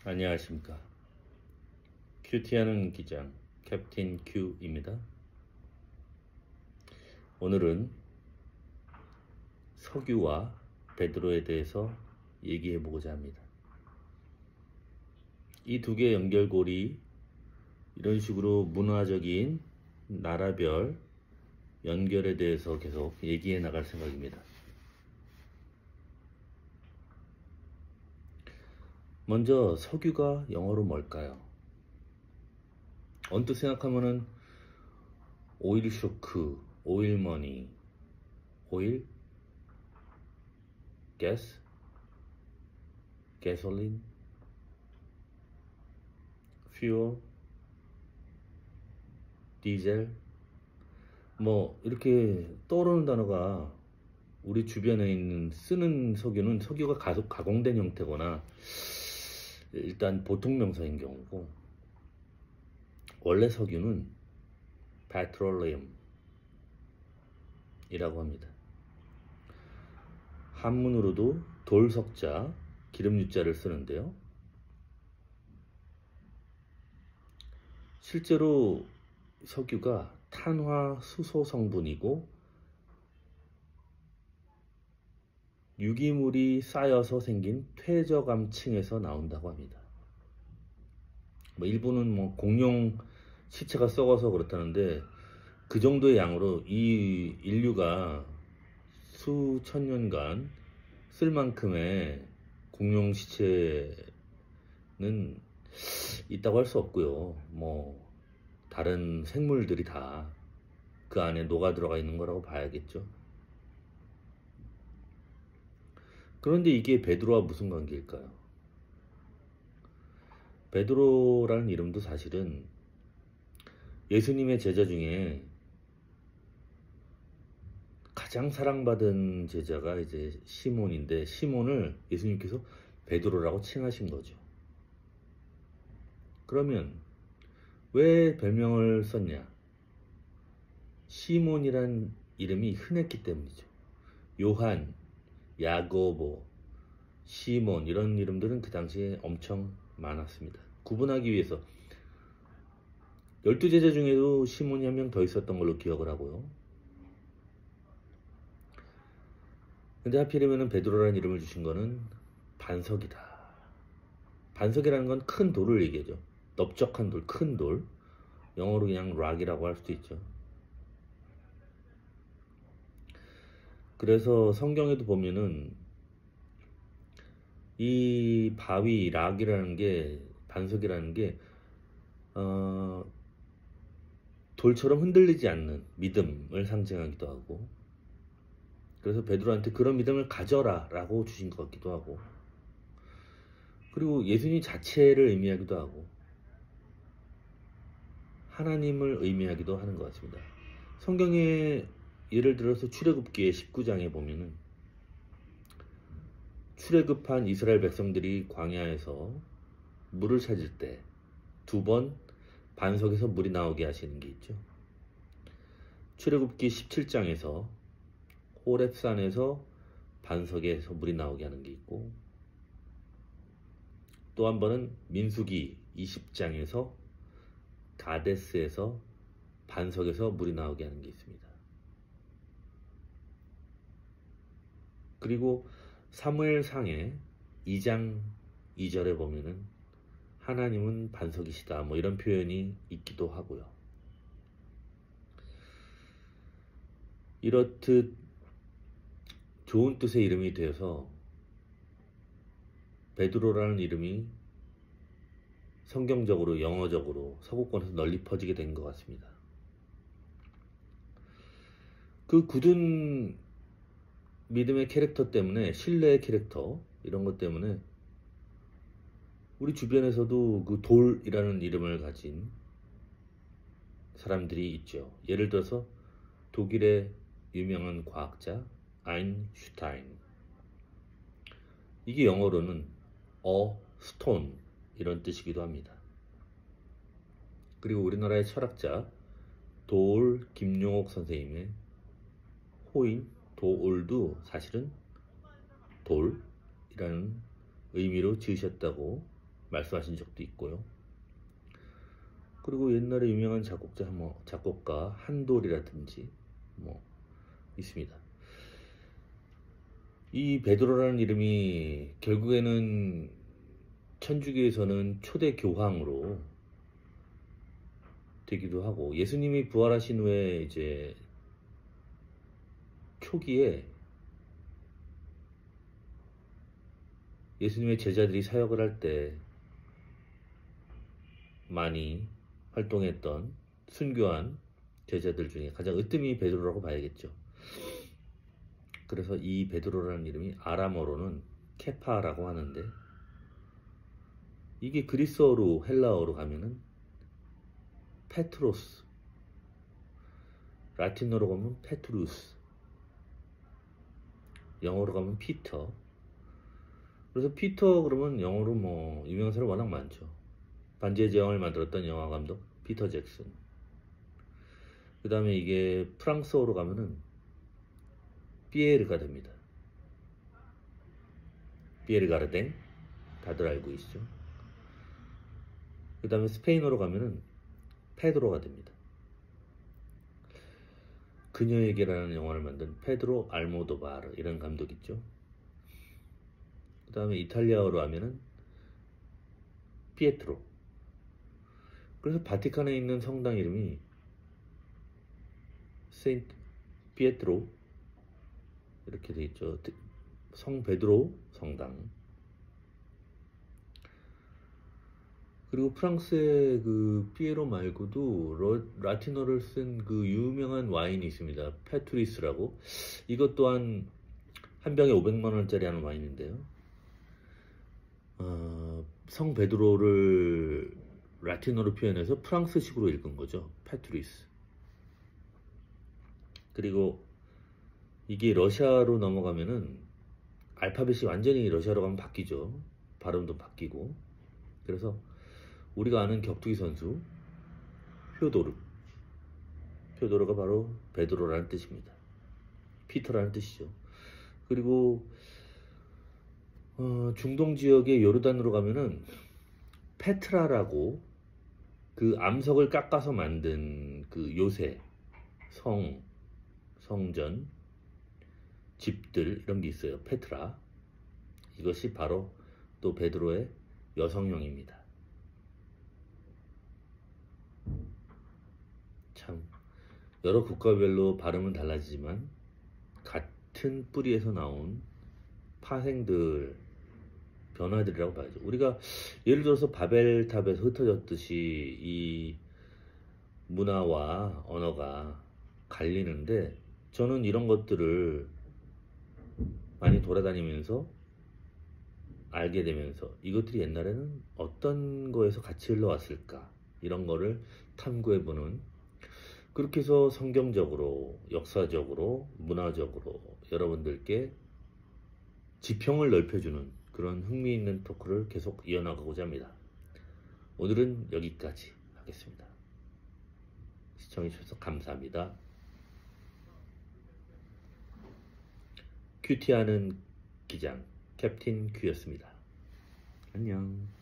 안녕하십니까. 큐티하는 기장 캡틴 큐입니다. 오늘은 석유와 베드로에 대해서 얘기해 보고자 합니다. 이 두 개의 연결고리, 이런 식으로 문화적인 나라별 연결에 대해서 계속 얘기해 나갈 생각입니다. 먼저 석유가 영어로 뭘까요? 언뜻 생각하면은 오일 쇼크, 오일 머니, 오일, 가스, 가솔린, 퓨어, 디젤, 뭐 이렇게 떠오르는 단어가 우리 주변에 있는 쓰는 석유는 석유가 가공된 형태거나 일단 보통 명사인 경우고, 원래 석유는 petroleum이라고 합니다. 한문으로도 돌석자, 기름유자를 쓰는데요. 실제로 석유가 탄화수소 성분이고 유기물이 쌓여서 생긴 퇴적암층에서 나온다고 합니다. 일부는 공룡 시체가 썩어서 그렇다는데, 그 정도의 양으로 이 인류가 수천 년간 쓸 만큼의 공룡 시체는 있다고 할 수 없고요. 다른 생물들이 다 그 안에 녹아 들어가 있는 거라고 봐야겠죠. 그런데 이게 베드로와 무슨 관계일까요? 베드로라는 이름도 사실은 예수님의 제자 중에 가장 사랑받은 제자가 이제 시몬인데, 시몬을 예수님께서 베드로라고 칭하신 거죠. 그러면 왜 별명을 썼냐? 시몬이란 이름이 흔했기 때문이죠. 요한, 야고보, 시몬 이런 이름들은 그 당시에 엄청 많았습니다. 구분하기 위해서 12제자 중에도 시몬이 한 명 더 있었던 걸로 기억을 하고요. 근데 하필이면 베드로라는 이름을 주신 거는 반석이다. 반석이라는 건 큰 돌을 얘기하죠. 넓적한 돌, 큰 돌. 영어로 그냥 락이라고 할 수도 있죠. 그래서 성경에도 보면은 이 바위, 락이라는 게, 반석이라는 게 돌처럼 흔들리지 않는 믿음을 상징하기도 하고, 그래서 베드로한테 그런 믿음을 가져라 라고 주신 것 같기도 하고, 그리고 예수님 자체를 의미하기도 하고 하나님을 의미하기도 하는 것 같습니다. 성경에 예를 들어서 출애굽기의 19장에 보면은 출애굽한 이스라엘 백성들이 광야에서 물을 찾을 때 2번 반석에서 물이 나오게 하시는 게 있죠. 출애굽기 17장에서 호렙산에서 반석에서 물이 나오게 하는 게 있고, 또 한 번은 민수기 20장에서 가데스에서 반석에서 물이 나오게 하는 게 있습니다. 그리고 사무엘상에 2장 2절에 보면은 하나님은 반석이시다 이런 표현이 있기도 하고요. 이렇듯 좋은 뜻의 이름이 되어서 베드로라는 이름이 성경적으로, 영어적으로 서구권에서 널리 퍼지게 된 것 같습니다. 그 굳은 믿음의 캐릭터 때문에, 신뢰의 캐릭터, 이런 것 때문에 우리 주변에서도 그 돌이라는 이름을 가진 사람들이 있죠. 예를 들어서 독일의 유명한 과학자 아인슈타인, 이게 영어로는 스톤 이런 뜻이기도 합니다. 그리고 우리나라의 철학자 김용옥 선생님의 호인 도올도 사실은 돌이라는 의미로 지으셨다고 말씀하신 적도 있고요. 그리고 옛날에 유명한 작곡가 한돌이라든지 뭐 있습니다. 이 베드로라는 이름이 결국에는 천주교에서는 초대 교황으로 되기도 하고, 예수님이 부활하신 후에 이제 초기에 예수님의 제자들이 사역을 할 때 많이 활동했던 순교한 제자들 중에 가장 으뜸이 베드로라고 봐야겠죠. 그래서 이 베드로라는 이름이 아람어로는 케파라고 하는데, 이게 그리스어로 헬라어로 가면은 페트로스, 라틴어로 가면 페트루스, 영어로 가면 피터. 그래서 피터 그러면 영어로 뭐 유명한 사람 워낙 많죠. 반지의 제왕을 만들었던 영화 감독 피터 잭슨. 그 다음에 이게 프랑스어로 가면은 피에르가 됩니다. 피에르 가르댕, 다들 알고 계시죠. 그 다음에 스페인어로 가면은 페드로가 됩니다. 그녀에게라는 영화를 만든 페드로 알모도바르, 이런 감독 있죠. 그 다음에 이탈리아어로 하면은 피에트로. 그래서 바티칸에 있는 성당 이름이 세인트 피에트로 이렇게 돼 있죠. 성 베드로 성당. 그리고 프랑스의 그 피에로 말고도 라틴어를 쓴 그 유명한 와인이 있습니다. 페투리스라고. 이것 또한 한 병에 500만 원짜리 하는 와인인데요. 성 베드로를 라틴어로 표현해서 프랑스식으로 읽은 거죠. 페투리스. 그리고 이게 러시아로 넘어가면은 알파벳이 완전히 러시아로 가면 바뀌죠. 발음도 바뀌고. 그래서 우리가 아는 격투기 선수 표도르가 바로 베드로라는 뜻입니다. 피터라는 뜻이죠. 그리고 중동 지역의 요르단으로 가면은 페트라라고 그 암석을 깎아서 만든 그 요새 성전 집들 이런 게 있어요. 페트라. 이것이 바로 또 베드로의 여성형입니다. 참 여러 국가별로 발음은 달라지지만 같은 뿌리에서 나온 파생들, 변화들이라고 봐야죠. 우리가 예를 들어서 바벨탑에서 흩어졌듯이 이 문화와 언어가 갈리는데, 저는 이런 것들을 많이 돌아다니면서 알게 되면서 이것들이 옛날에는 어떤 거에서 같이 흘러왔을까, 이런 거를 탐구해보는, 그렇게 해서 성경적으로, 역사적으로, 문화적으로 여러분들께 지평을 넓혀주는 그런 흥미있는 토크를 계속 이어나가고자 합니다. 오늘은 여기까지 하겠습니다. 시청해주셔서 감사합니다. 큐티하는 기장 캡틴 큐였습니다. 안녕.